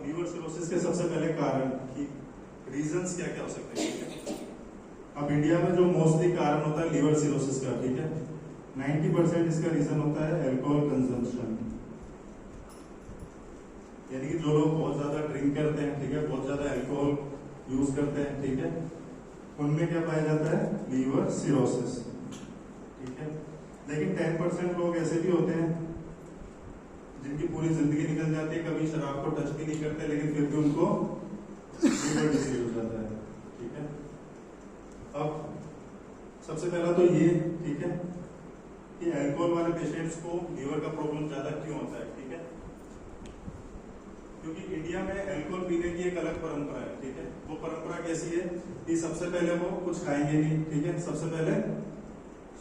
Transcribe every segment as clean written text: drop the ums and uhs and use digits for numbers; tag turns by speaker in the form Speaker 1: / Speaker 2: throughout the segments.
Speaker 1: Liver cirrhosis के सबसे पहले कारण कि रीजंस क्या क्या हो सकते हैं, ठीक है। अब इंडिया में जो मोस्टली कारण होता है लीवर सिरोसिस का, ठीक है, 90% इसका रीजन होता है अल्कोहल कंजम्पशन। यानी कि जो लोग बहुत ज्यादा ड्रिंक करते हैं, ठीक है, बहुत ज्यादा अल्कोहल यूज करते हैं, ठीक है, उनमें क्या पाया जाता है, लीवर सिरोसिस, ठीक है। लेकिन 10% लोग ऐसे भी होते हैं जिनकी पूरी जिंदगी निकल जाती है, कभी शराब को टच भी नहीं करते, लेकिन फिर भी उनको लीवर डिजीज हो जाता है, ठीक है। अब सबसे पहला तो ये, ठीक है, कि अल्कोहल वाले पेशेंट्स को लीवर का प्रॉब्लम ज्यादा क्यों होता है, ठीक है। क्योंकि इंडिया में अल्कोहल पीने की एक अलग परंपरा है, ठीक है। वो परंपरा कैसी है कि सबसे पहले वो कुछ खाएंगे नहीं, ठीक है, सबसे पहले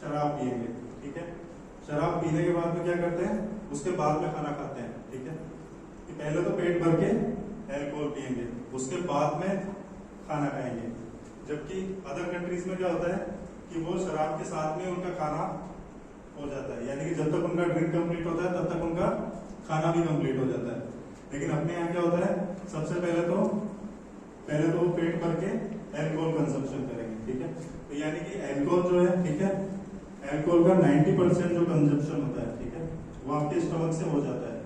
Speaker 1: शराब पिएंगे, ठीक है। शराब पीने के बाद में क्या करते हैं, उसके बाद में खाना खाते हैं, ठीक है। कि पहले तो पेट भर के अल्कोहल पिएंगे, उसके बाद में खाना खाएंगे। जबकि अदर कंट्रीज में क्या होता है कि वो शराब के साथ में उनका खाना हो जाता है, यानी कि जब तक उनका ड्रिंक कंप्लीट होता है तब तक उनका खाना भी कंप्लीट हो जाता है। लेकिन अपने यहाँ क्या होता है, सबसे पहले तो वो पेट भर के अल्कोहल कंजम्पशन करेंगे, ठीक है। तो यानी कि अल्कोहल जो है, ठीक है, अल्कोहल का 90% जो कंजम्पशन होता है, ठीक है, वो आपके स्टमक से हो जाता है।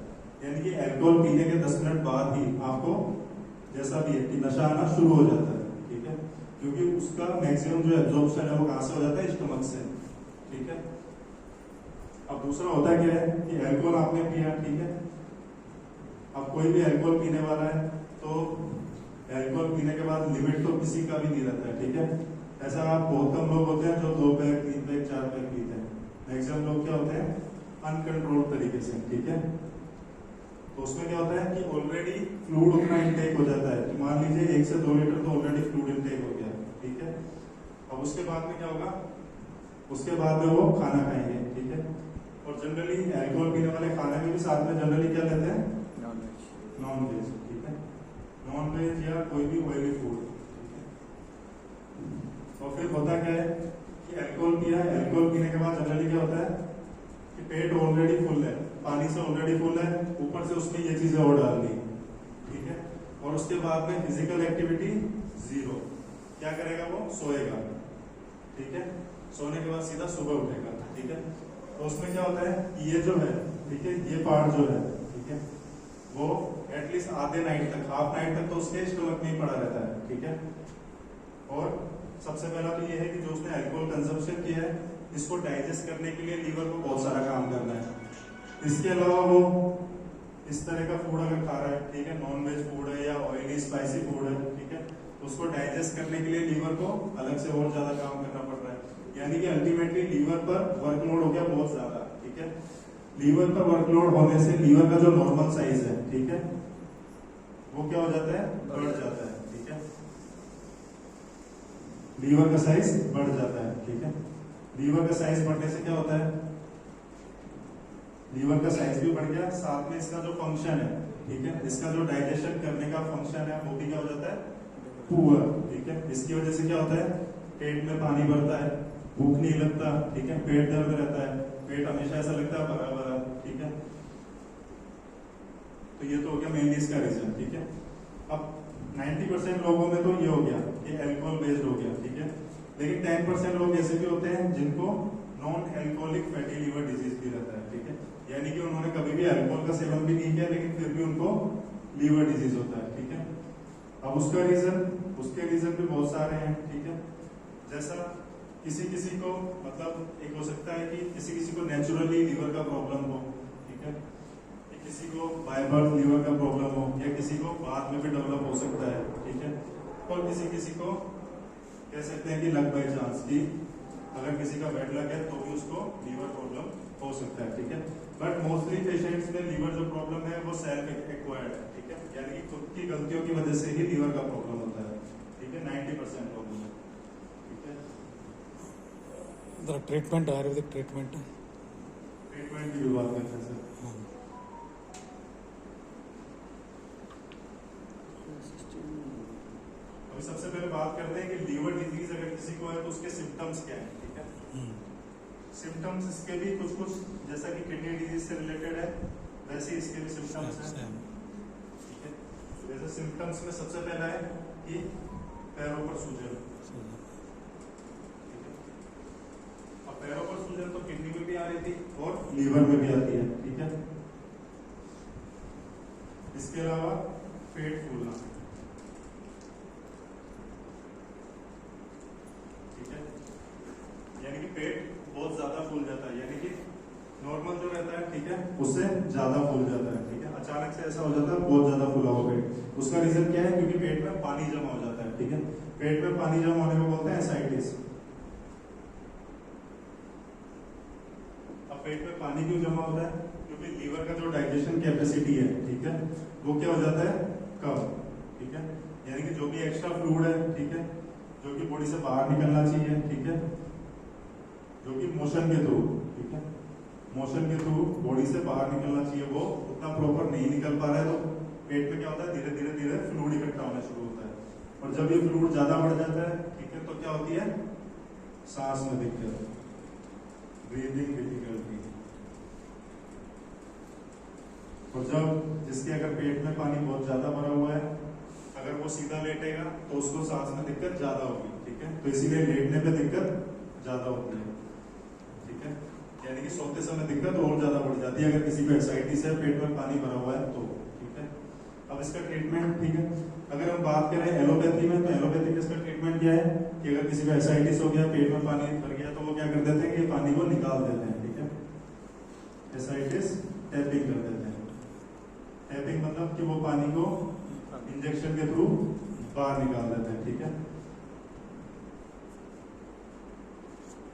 Speaker 1: यानी कि अल्कोहल पीने के 10 मिनट बाद ही आपको जैसा भी है कि नशा आना शुरू हो जाता है, ठीक है, क्योंकि उसका मैक्सिमम जो एब्जॉर्प्शन है वो कहां से हो जाता है, स्टमक से, ठीक है। अब दूसरा होता क्या है कि अल्कोहल आपने पिया, ठीक है, अब कोई भी अल्कोहल पीने वाला है तो अल्कोहल पीने के बाद लिमिट तो किसी का भी नहीं रहता है, ठीक है। ऐसा बहुत कम लोग होते हैं जो 2 पैक 3 पैक 4 पैक पीते हैं। मैक्सिमम लोग क्या होते हैं, अनकंट्रोल्ड तरीके से, ठीक है। तो उसमें क्या होता है कि ऑलरेडी फ्लूइड उतना इनटेक हो जाता है कि मान लीजिए 1 से 2 लीटर तो ऑलरेडी फ्लूइड इनटेक हो गया, ठीक है। अब उसके बाद में क्या होगा, उसके बाद में वो खाना खाएंगे, ठीक है। और जनरली अल्कोहल पीने वाले खाने में भी साथ में जनरली क्या लेते हैं, नॉन वेज, ठीक है, नॉन वेज या कोई भी ऑयली फूड, ठीक है। और फिर होता क्या है कि अल्कोहल पिया, अल्कोहल पीने के बाद जनरली क्या होता है कि पेट ऑलरेडी फुल है, पानी से ऑलरेडी फुल है, ऊपर से उसमें ये चीजें और डाल दी, ठीक है। और उसके बाद में फिजिकल एक्टिविटी जीरो, क्या करेगा वो, सोएगा, ठीक है। सोने के बाद सीधा सुबह उठेगा, ठीक है। तो उसमें क्या होता है कि ये जो है, ठीक है, ये पार्ट जो है, ठीक है, वो एटलीस्ट आधे नाइट तक, हाफ नाइट तक तो उसके स्टमक में ही पड़ा रहता है, ठीक है। और सबसे पहला तो ये है कि जो उसने अल्कोहल कंजम्पशन किया है, इसको डाइजेस्ट करने के लिए लीवर को बहुत सारा काम करना है। इसके अलावा वो इस तरह का फूड अगर खा रहा है, ठीक है, नॉन वेज फूड है या ऑयली स्पाइसी फूड है, ठीक है, तो उसको डाइजेस्ट करने के लिए लीवर को अलग से और ज्यादा काम करना पड़ रहा है। यानी कि अल्टीमेटली लीवर पर वर्कलोड हो गया बहुत ज्यादा, ठीक है। लीवर पर वर्कलोड होने से लीवर का जो नॉर्मल साइज है, ठीक है, वो क्या हो जाता है, बढ़ जाता है, ठीक है। लीवर का साइज बढ़ जाता है, ठीक है। लीवर का साइज बढ़ने से क्या होता है, लीवर का साइज भी बढ़ गया, साथ में इसका जो फंक्शन है, ठीक है, इसका जो डाइजेशन करने का फंक्शन है वो भी क्या हो जाता है, पुअर, ठीक है। इसकी वजह से क्या होता है, पेट में पानी भरता है, भूख नहीं लगता, ठीक है, पेट दर्द रहता है, पेट हमेशा ऐसा लगता है भरा भरा, ठीक है। तो ये तो हो गया मेनली इसका रीजन, ठीक है। अब 90% लोगों में तो ये हो गया कि अल्कोहल बेस्ड हो गया, ठीक है। लेकिन 10% लोग ऐसे भी होते हैं जिनको non alcoholic fatty liver disease भी रहता है, ठीक है। यानी कि उन्होंने कभी भी अल्कोहल का सेवन भी नहीं किया, लेकिन फिर भी उनको लीवर डिजीज होता है, ठीक है। अब उसके रीजन भी बहुत सारे हैं, ठीक है। जैसा किसी को मतलब एक हो सकता है कि किसी को नेचुरली लीवर का प्रॉब्लम हो, ठीक है, किसी को बाय बर्थ लीवर का प्रॉब्लम हो, या किसी को बाद में भी डेवलप हो सकता है, ठीक है। और किसी को कह सकते हैं कि लक बाय चांस, की अगर किसी का बेड लग है तो भी उसको लीवर प्रॉब्लम हो सकता है, ठीक है। बट मोस्टली पेशेंट्स में लीवर जो प्रॉब्लम है वो सेल्फ एक्वायर्ड है, ठीक है, यानी कि खुद की गलतियों की वजह से ही लीवर का प्रॉब्लम होता है, ठीक है, 90% लोगों में, ठीक है।
Speaker 2: ट्रीटमेंट, आयुर्वेदिक ट्रीटमेंट
Speaker 1: की बात करते हैं सर। अभी सबसे पहले बात करते हैं कि लीवर डिजीज अगर किसी को है तो उसके सिम्टम्स क्या हैं, ठीक है। सिम्टम्स इसके भी कुछ जैसा कि किडनी डिजीज से रिलेटेड है वैसे इसके भी सिम्टम्स हैं, ठीक है। जैसे सिम्टम्स में सबसे पहला है कि पैरों पर सूजन। अब पैरों पर सूजन तो किडनी में भी आ रही थी और लीवर में भी आती है, ठीक है। इसके अलावा पेट फूलना, ठीक है, यानी कि पेट बहुत ज्यादा फूल जाता है, यानी कि नॉर्मल जो रहता है, ठीक है, उससे ज्यादा फूल जाता है, ठीक है। अचानक से ऐसा हो जाता है बहुत ज्यादा फूला हुआ पेट। उसका रीजन क्या है? क्योंकि पेट में पानी जमा हो जाता है, ठीक है। पेट में पानी जमा होने को बोलते हैं एसाइटिस। अब पेट में पानी क्यों जमा होता है? क्योंकि लीवर का जो डाइजेशन कैपेसिटी है, ठीक है, वो क्या हो जाता है? कम, ठीक है। यानी कि जो भी एक्स्ट्रा फ्लूइड है, ठीक है, जो कि बॉडी से बाहर निकलना चाहिए, ठीक है, जो कि मोशन के थ्रू, ठीक है, मोशन के थ्रू बॉडी से बाहर निकलना चाहिए, वो उतना प्रॉपर नहीं निकल पा रहा है, तो पेट में क्या होता है? धीरे धीरे धीरे फ्लूइड इकट्ठा होना शुरू होता है। और जब ये फ्लूइड ज्यादा बढ़ जाता है, ठीक है, तो क्या होती है? सांस में दिक्कत, ब्रीदिंग डिफिकल्टी। और जब जिसके अगर पेट में पानी बहुत ज्यादा भरा हुआ है, अगर वो सीधा लेटेगा तो उसको सांस में दिक्कत ज्यादा होगी, ठीक है। तो इसीलिए लेटने पे दिक्कत ज्यादा होती है, ठीक है, यानी कि सोते समय दिक्कत और ज्यादा बढ़ जाती है अगर किसी को एसाइटिस है, पेट में पानी भरा हुआ है तो, ठीक है। अब इसका ट्रीटमेंट, ठीक है, अगर हम बात करें एलोपैथी में, तो एलोपैथी में इसका ट्रीटमेंट क्या है कि अगर किसी को एसाइटिस हो गया, पेट में पानी भर गया, तो वो क्या कर देते हैं कि पानी को निकाल देते हैं, ठीक है। एसाइटिस टैपिंग कर देते हैं। टैपिंग मतलब कि वो पानी को इंजेक्शन के थ्रू बाहर निकाल देते हैं, ठीक है।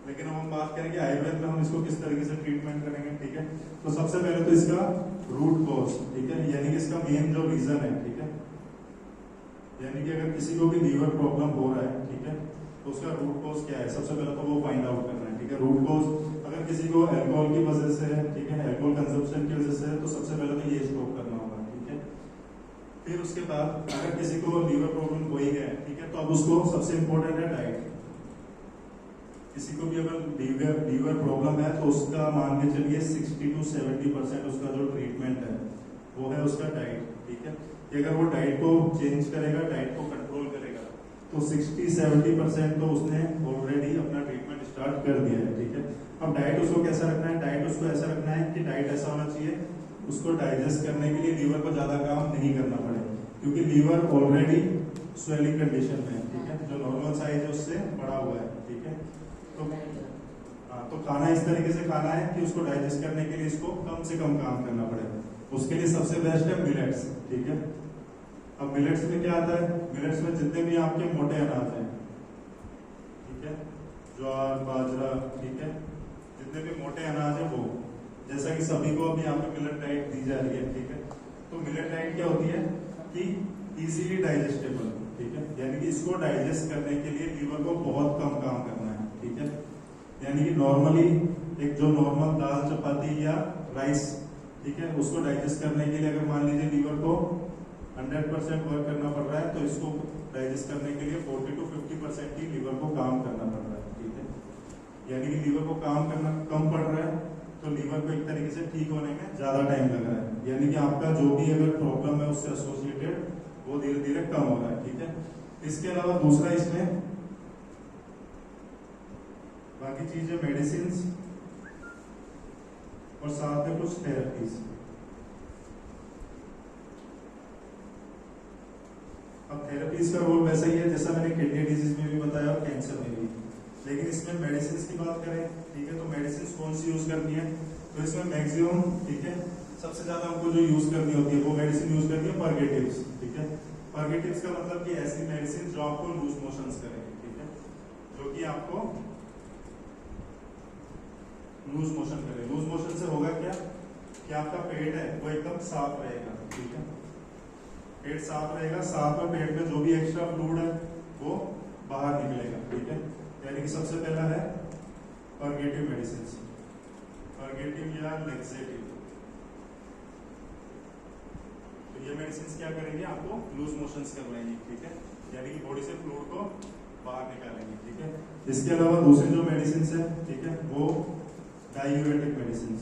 Speaker 1: लेकिन अब हम बात करेंगे आयुर्वेद में हम इसको किस तरीके से ट्रीटमेंट करेंगे, ठीक है। तो सबसे पहले तो इसका रूट कॉज, ठीक है, यानी कि इसका मेन जो रीजन है, ठीक है, यानी कि अगर किसी को भी लीवर प्रॉब्लम हो रहा है, ठीक है, तो उसका रूट कॉज क्या है, सबसे पहले तो वो फाइंड आउट करना है, ठीक है। रूट कॉज अगर किसी को अल्कोहल की वजह से है, ठीक है, अल्कोहल कंजप्शन की वजह से है, तो सबसे पहले तो ये स्टॉप करना होगा, ठीक है। फिर उसके बाद अगर किसी को लीवर प्रॉब्लम हो ही गया, ठीक है, तो अब उसको सबसे इंपॉर्टेंट है डाइट। किसी को भी अगर लीवर प्रॉब्लम है तो उसका मान के चलिए 60 to 70% उसका जो ट्रीटमेंट है वो है उसका डाइट, ठीक है। कि अगर वो डाइट को चेंज करेगा, डाइट को कंट्रोल करेगा, तो 60-70% तो उसने ऑलरेडी अपना ट्रीटमेंट स्टार्ट कर दिया है, ठीक है। अब डाइट उसको कैसा रखना है? डाइट उसको ऐसा रखना है कि डाइट ऐसा होना चाहिए उसको डाइजेस्ट करने के लिए लीवर को ज्यादा काम नहीं करना पड़े, क्योंकि लीवर ऑलरेडी स्वेलिंग कंडीशन में है, ठीक है, जो नॉर्मल साइज है उससे बड़ा हुआ है, ठीक है। तो हाँ, तो खाना इस तरीके से खाना है कि उसको डाइजेस्ट करने के लिए इसको कम से कम काम करना पड़े। उसके लिए सबसे बेस्ट है मिलेट्स, ठीक है। अब मिलेट्स में क्या आता है? मिलेट्स में जितने भी आपके मोटे अनाज हैं, ठीक है, ज्वार, बाजरा, ठीक है, जितने भी मोटे अनाज है वो, जैसा कि सभी को अभी यहाँ पे मिलेट डाइट दी जा रही है, ठीक है। तो मिलेट डाइट क्या होती है कि इजीली डाइजेस्टेबल, ठीक है, यानी कि इसको डाइजेस्ट करने के लिए लीवर को बहुत कम काम करना है, ठीक है। यानी कि नॉर्मली एक जो नॉर्मल दाल, चपाती या राइस, ठीक है, उसको डाइजेस्ट करने के लिए अगर मान लीजिए लीवर को 100% वर्क करना पड़ रहा है, तो इसको डाइजेस्ट करने के लिए 40 to 50% ही लीवर को काम करना पड़ रहा है, ठीक है। यानी कि लीवर को काम करना कम पड़ रहा है तो लीवर को एक तरीके से ठीक होने में ज्यादा टाइम लग रहा है, यानी कि आपका जो भी अगर प्रॉब्लम है उससे एसोसिएटेड वो धीरे धीरे कम हो रहा है, ठीक है। इसके अलावा दूसरा इसमें बाकी चीजें मेडिसिन और साथ में कुछ थेरेपीज। अब थेरेपीज का रोल वैसा ही है जैसा मैंने किडनी डिजीज में भी बताया और कैंसर में भी, लेकिन इसमें मेडिसिन की बात करें, ठीक है, तो मेडिसिन कौन सी यूज करनी है? तो इसमें मैक्सिमम, ठीक है, सबसे ज्यादा हमको जो यूज करनी होती है वो मेडिसिन यूज करनी है पर्गेटिव्स, ठीक है। पर्गेटिव्स का मतलब कि ऐसी मेडिसिन जो आपको लूज मोशंस करेगी, ठीक है, जो कि आपको लूज मोशन करे। लूज मोशन से होगा क्या कि आपका पेट है वो एकदम साफ रहेगा, ठीक है, पेट साफ रहेगा, साफ में पेट में जो भी एक्स्ट्रा फ्लूइड है वो बाहर निकलेगा, ठीक है। यानी कि सबसे पहला है पर्गेटिव मेडिसिन, पर्गेटिव या लेक्सेटिव। तो ये मेडिसिन क्या करेंगे? आपको लूज मोशंस करवाएंगे, ठीक है, यानी कि बॉडी से फ्लूइड को बाहर निकालेंगे, ठीक है। इसके अलावा दूसरी जो मेडिसिन है, ठीक है, वो डायूरेटिक मेडिसिन।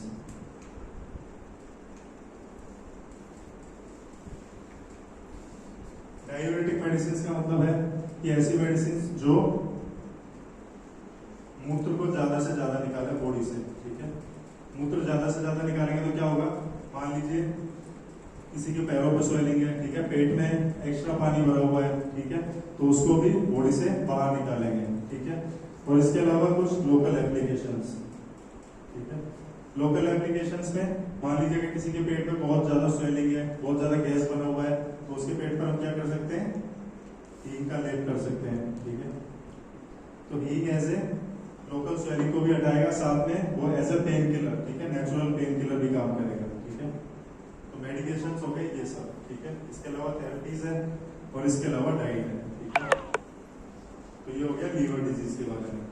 Speaker 1: डायूरेटिक मेडिसिन का मतलब है कि ऐसी मेडिसिन जो मूत्र को ज्यादा से ज्यादा निकाले बॉडी से, ठीक है। मूत्र ज्यादा से ज्यादा निकालेंगे तो क्या होगा, मान लीजिए किसी के पैरों पे स्वेलिंग है, ठीक है, पेट में एक्स्ट्रा पानी भरा हुआ है, ठीक है, तो उसको भी बॉडी से बाहर निकालेंगे, ठीक है। और इसके अलावा कुछ लोकल एप्लीकेशंस, ठीक है। लोकल एप्लीकेशंस में मान लीजिए कि किसी के पेट में बहुत ज्यादा स्वेलिंग है, बहुत ज्यादा गैस बना हुआ है, तो उसके पेट पर हम क्या कर सकते हैं, हींग का लेप कर सकते हैं, ठीक है। तो हींग एज ए लोकल स्वेलिंग को भी हटाएगा, साथ में वो एज ए पेन किलर, ठीक है, नेचुरल पेन किलर भी काम करेगा, ठीक है। तो मेडिकेशन हो गए ये सब, ठीक है। इसके अलावा थेरेपीज है और इसके अलावा डाइट है, ठीक है। तो ये हो गया लीवर डिजीज के बारे में।